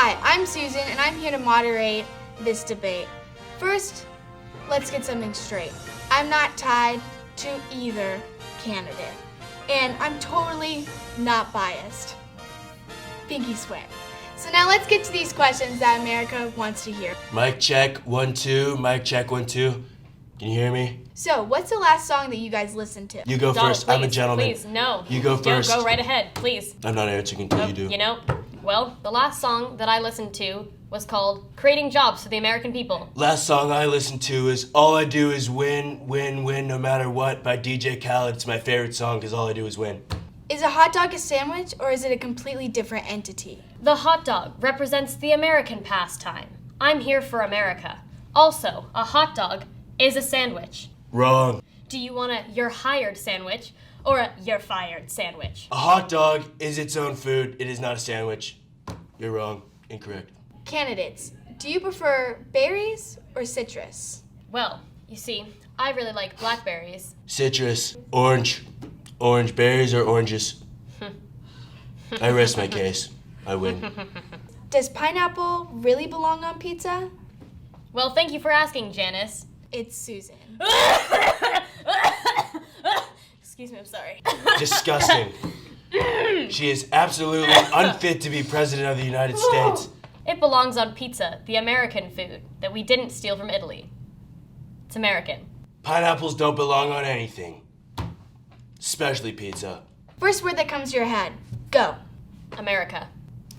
Hi, I'm Susan, and I'm here to moderate this debate. First, let's get something straight. I'm not tied to either candidate, and I'm totally not biased. Pinky swear. So now let's get to these questions that America wants to hear. Mic check, 1, 2. Mic check, 1, 2. Can you hear me? So, what's the last song that you guys listened to? You go Donald, first. please, I'm a gentleman. Please, no. You go first. Go right ahead, please. I'm not answering until you do. You know, well, the last song that I listened to was called Creating Jobs for the American People. Last song I listened to is All I Do Is Win, Win, Win, No Matter What by DJ Khaled. It's my favorite song because all I do is win. Is a hot dog a sandwich, or is it a completely different entity? The hot dog represents the American pastime. I'm here for America. Also, a hot dog is a sandwich. Wrong. Do you want a you're hired sandwich or a you're fired sandwich? A hot dog is its own food. It is not a sandwich. You're wrong. Incorrect. Candidates, do you prefer berries or citrus? Well, you see, I really like blackberries. Citrus. Orange. Orange berries or oranges? I rest my case. I win. Does pineapple really belong on pizza? Well, thank you for asking, Janice. It's Susan. Excuse me, I'm sorry. Disgusting. She is absolutely unfit to be president of the United States. It belongs on pizza, the American food that we didn't steal from Italy. It's American. Pineapples don't belong on anything. Especially pizza. First word that comes to your head. Go. America.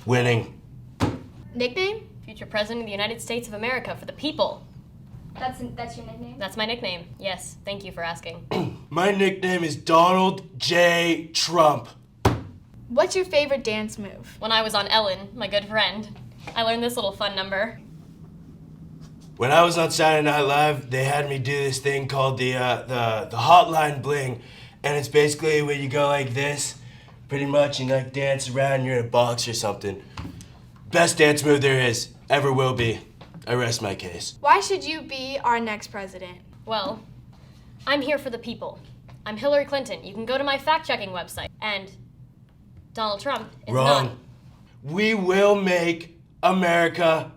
Winning. Nickname? Future President of the United States of America for the people. That's your nickname? That's my nickname. Yes, thank you for asking. My nickname is Donald J. Trump. What's your favorite dance move? When I was on Ellen, my good friend, I learned this little fun number. When I was on Saturday Night Live, they had me do this thing called the hotline bling. And it's basically where you go like this, pretty much, and like dance around, you're in a box or something. Best dance move there is, ever will be. I rest my case. Why should you be our next president? Well, I'm here for the people. I'm Hillary Clinton. You can go to my fact-checking website. And Donald Trump is Wrong. not. We will make America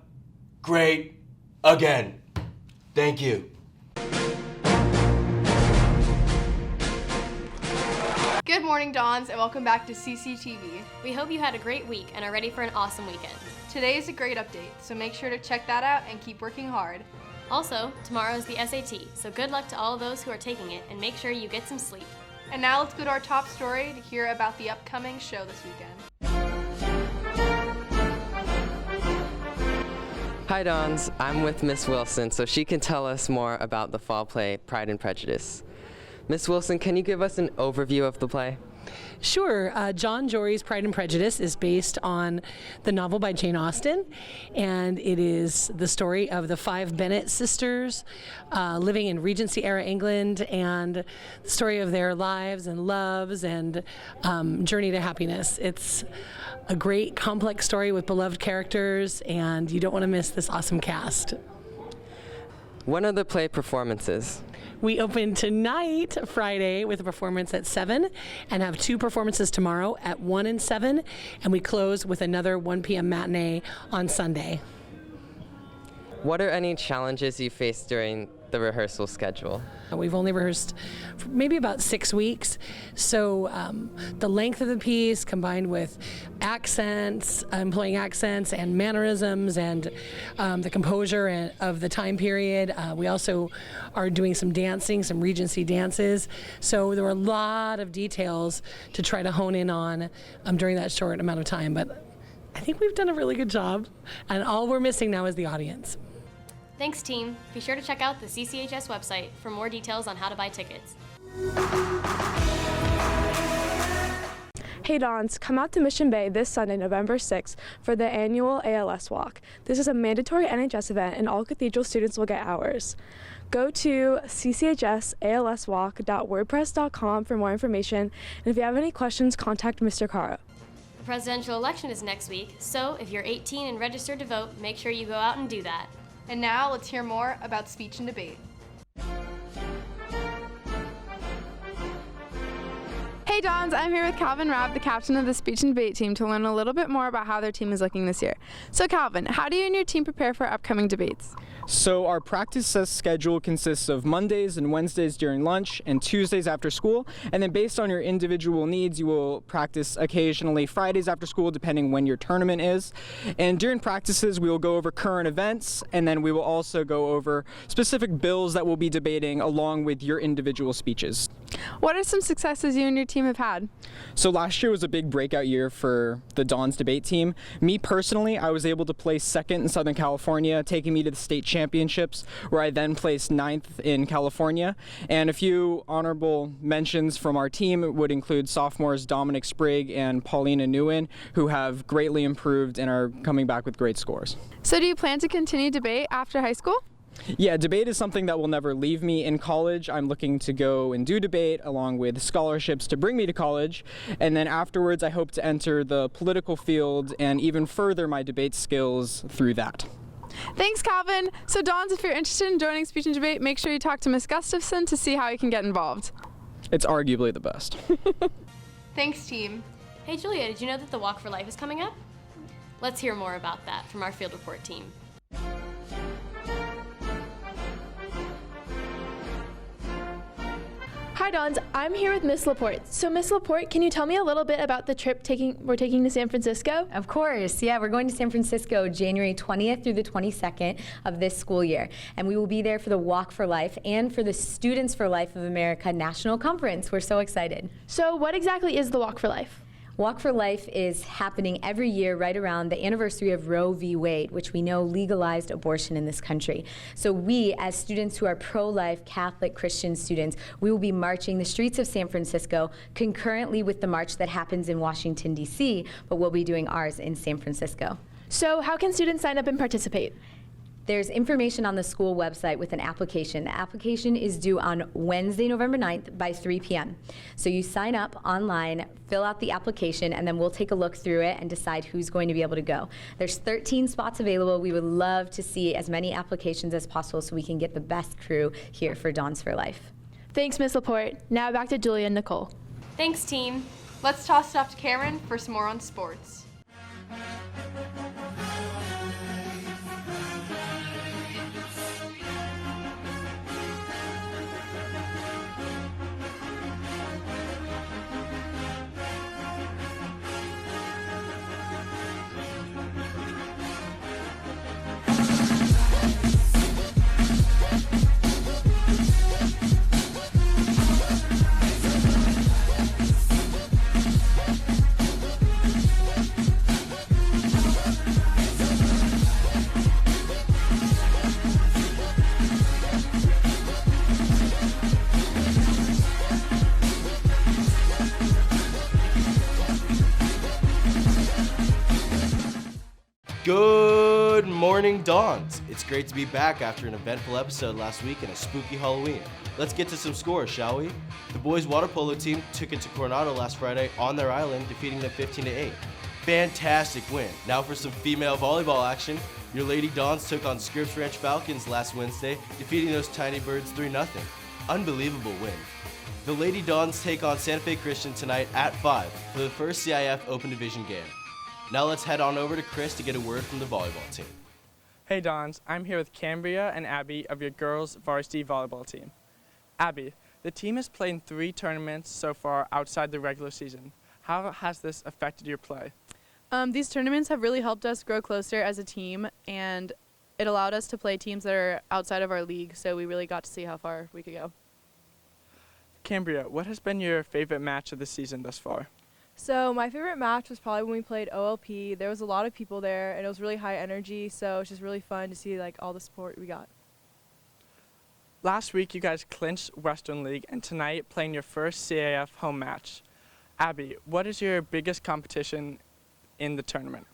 great again. Thank you. Good morning, Dons, and welcome back to CCTV. We hope you had a great week and are ready for an awesome weekend. Today is a great update, so make sure to check that out and keep working hard. Also, tomorrow is the SAT, so good luck to all those who are taking it and make sure you get some sleep. And now let's go to our top story to hear about the upcoming show this weekend. Hi Dons, I'm with Miss Wilson so she can tell us more about the fall play Pride and Prejudice. Miss Wilson, can you give us an overview of the play? Sure. John Jory's Pride and Prejudice is based on the novel by Jane Austen, and it is the story of the 5 Bennet sisters living in Regency-era England, and the story of their lives and loves and journey to happiness. It's a great, complex story with beloved characters, and you don't want to miss this awesome cast. When are the play performances? We open tonight, Friday, with a performance at 7 and have 2 performances tomorrow at 1 and 7, and we close with another 1 p.m. matinee on Sunday. What are any challenges you faced during the rehearsal schedule? We've only rehearsed for maybe about 6 weeks, so the length of the piece combined with accents, employing accents and mannerisms, and the composure of the time period. We also are doing some dancing, some Regency dances, so there were a lot of details to try to hone in on during that short amount of time, but I think we've done a really good job, and all we're missing now is the audience. Thanks, team. Be sure to check out the CCHS website for more details on how to buy tickets. Hey Dons, come out to Mission Bay this Sunday, November 6th for the annual ALS Walk. This is a mandatory NHS event and all Cathedral students will get hours. Go to cchsalswalk.wordpress.com for more information, and if you have any questions, contact Mr. Caro. The presidential election is next week, so if you're 18 and registered to vote, make sure you go out and do that. And now let's hear more about speech and debate. Hey Dons, I'm here with Calvin Rabb, the captain of the speech and debate team, to learn a little bit more about how their team is looking this year. So Calvin, how do you and your team prepare for upcoming debates? So our practice schedule consists of Mondays and Wednesdays during lunch and Tuesdays after school, and then based on your individual needs you will practice occasionally Fridays after school depending when your tournament is. And during practices we will go over current events, and then we will also go over specific bills that we'll be debating along with your individual speeches. What are some successes you and your team have had? So last year was a big breakout year for the Dons debate team. Me personally, I was able to place second in Southern California, taking me to the state championships, where I then placed 9th in California. And a few honorable mentions from our team would include sophomores Dominic Sprigg and Paulina Nguyen, who have greatly improved and are coming back with great scores. So do you plan to continue debate after high school? Yeah, debate is something that will never leave me. In college, I'm looking to go and do debate along with scholarships to bring me to college. And then afterwards, I hope to enter the political field and even further my debate skills through that. Thanks, Calvin. So Dons, if you're interested in joining speech and debate, make sure you talk to Ms. Gustafson to see how you can get involved. It's arguably the best. Thanks, team. Hey Julia, did you know that the Walk for Life is coming up? Let's hear more about that from our field report team. Hi Dons, I'm here with Miss Laporte. So Miss Laporte, can you tell me a little bit about the trip we're taking to San Francisco? Of course, yeah, we're going to San Francisco January 20th through the 22nd of this school year. And we will be there for the Walk for Life and for the Students for Life of America National Conference. We're so excited. So what exactly is the Walk for Life? Walk for Life is happening every year right around the anniversary of Roe v. Wade, which we know legalized abortion in this country. So we, as students who are pro-life Catholic Christian students, we will be marching the streets of San Francisco concurrently with the march that happens in Washington, D.C., but we'll be doing ours in San Francisco. So how can students sign up and participate? There's information on the school website with an application. The application is due on Wednesday, November 9th by 3 p.m. So you sign up online, fill out the application, and then we'll take a look through it and decide who's going to be able to go. There's 13 spots available. We would love to see as many applications as possible so we can get the best crew here for Dons for Life. Thanks, Miss Laporte. Now back to Julia and Nicole. Thanks, team. Let's toss it off to Cameron for some more on sports. Good morning, Dons. It's great to be back after an eventful episode last week and a spooky Halloween. Let's get to some scores, shall we? The boys' water polo team took it to Coronado last Friday on their island, defeating them 15-8. Fantastic win. Now for some female volleyball action. Your Lady Dons took on Scripps Ranch Falcons last Wednesday, defeating those tiny birds 3-0. Unbelievable win. The Lady Dons take on Santa Fe Christian tonight at 5 for the first CIF Open Division game. Now let's head on over to Chris to get a word from the volleyball team. Hey Dons, I'm here with Cambria and Abby of your girls varsity volleyball team. Abby, the team has played in 3 tournaments so far outside the regular season. How has this affected your play? These tournaments have really helped us grow closer as a team, and it allowed us to play teams that are outside of our league, so we really got to see how far we could go. Cambria, what has been your favorite match of the season thus far? So my favorite match was probably when we played OLP. There was a lot of people there, and it was really high energy, so it's just really fun to see like all the support we got. Last week you guys clinched Western League, and tonight playing your first CAF home match. Abby, what is your biggest competition in the tournament?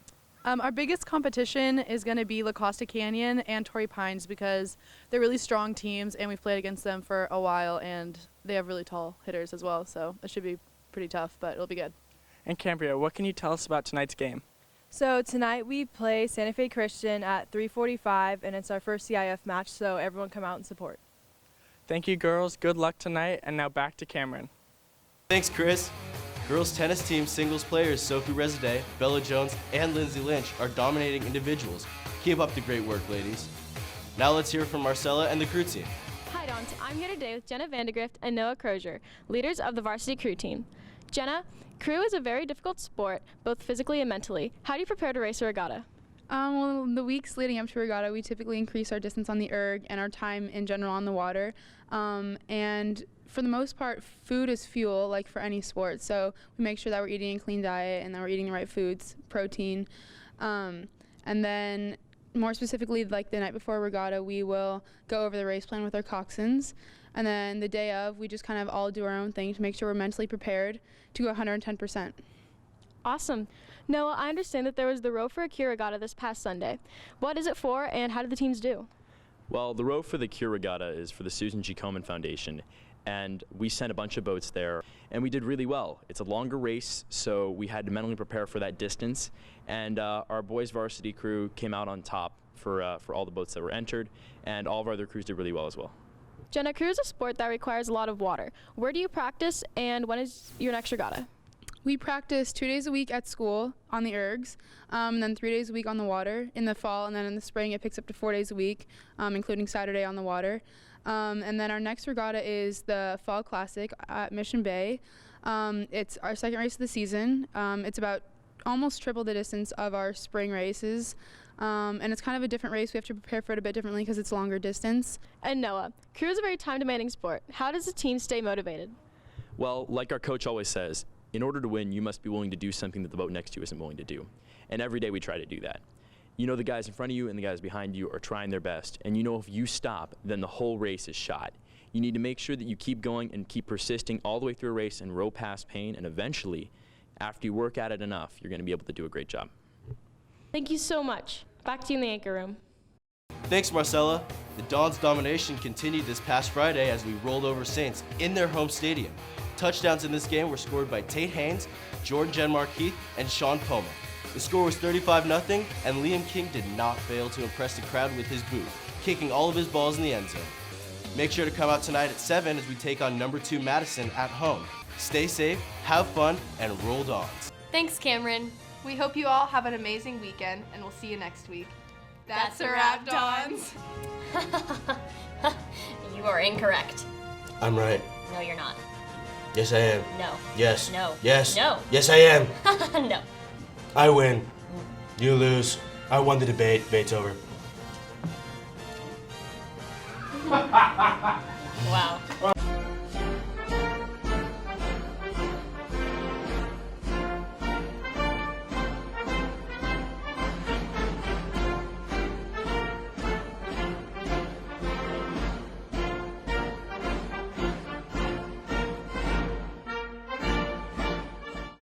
Our biggest competition is going to be La Costa Canyon and Torrey Pines because they're really strong teams, and we've played against them for a while, and they have really tall hitters as well, so it should be pretty tough, but it'll be good. And Cambria, what can you tell us about tonight's game? So tonight we play Santa Fe Christian at 3:45, and it's our first CIF match, so everyone come out and support. Thank you, girls. Good luck tonight, and now back to Cameron. Thanks, Chris. Girls tennis team singles players Sophie Residé, Bella Jones, and Lindsay Lynch are dominating individuals. Keep up the great work, ladies. Now let's hear from Marcella and the crew team. Hi Dons, I'm here today with Jenna Vandegrift and Noah Crozier, leaders of the varsity crew team. Jenna, crew is a very difficult sport, both physically and mentally. How do you prepare to race a regatta? Well, the weeks leading up to regatta, we typically increase our distance on the erg and our time in general on the water. And for the most part, food is fuel, like for any sport. So we make sure that we're eating a clean diet and that we're eating the right foods, protein. And then more specifically, like the night before regatta, we will go over the race plan with our coxswains. And then the day of, we just kind of all do our own thing to make sure we're mentally prepared to go 110%. Awesome. Noah, I understand that there was the Row for a Cure regatta this past Sunday. What is it for and how did the teams do? Well, the Row for the Cure regatta is for the Susan G. Komen Foundation, and we sent a bunch of boats there, and we did really well. It's a longer race, so we had to mentally prepare for that distance, and our boys varsity crew came out on top for all the boats that were entered, and all of our other crews did really well as well. Jenna, crew is a sport that requires a lot of water. Where do you practice and when is your next regatta? We practice 2 days a week at school on the ergs, and then 3 days a week on the water in the fall, and then in the spring it picks up to 4 days a week, including Saturday on the water. And then our next regatta is the Fall Classic at Mission Bay. It's our second race of the season. It's about almost triple the distance of our spring races. And it's kind of a different race. We have to prepare for it a bit differently because it's longer distance. And Noah, crew is a very time-demanding sport. How does the team stay motivated? Well, like our coach always says, in order to win, you must be willing to do something that the boat next to you isn't willing to do. And every day we try to do that. You know the guys in front of you and the guys behind you are trying their best. And you know if you stop, then the whole race is shot. You need to make sure that you keep going and keep persisting all the way through a race and row past pain. And eventually, after you work at it enough, you're going to be able to do a great job. Thank you so much. Back to you in the anchor room. Thanks, Marcella. The Dons' domination continued this past Friday as we rolled over Saints in their home stadium. Touchdowns in this game were scored by Tate Haynes, Jordan Genmark-Heath, and Sean Poma. The score was 35-0, and Liam King did not fail to impress the crowd with his boot, kicking all of his balls in the end zone. Make sure to come out tonight at 7 as we take on number 2 Madison at home. Stay safe, have fun, and roll Dons. Thanks, Cameron. We hope you all have an amazing weekend, and we'll see you next week. That's a wrap, Dons. You are incorrect. I'm right. No, you're not. Yes, I am. No. Yes. No. Yes. No. Yes, I am. No. I win. You lose. I won the debate. Debate's over. Wow.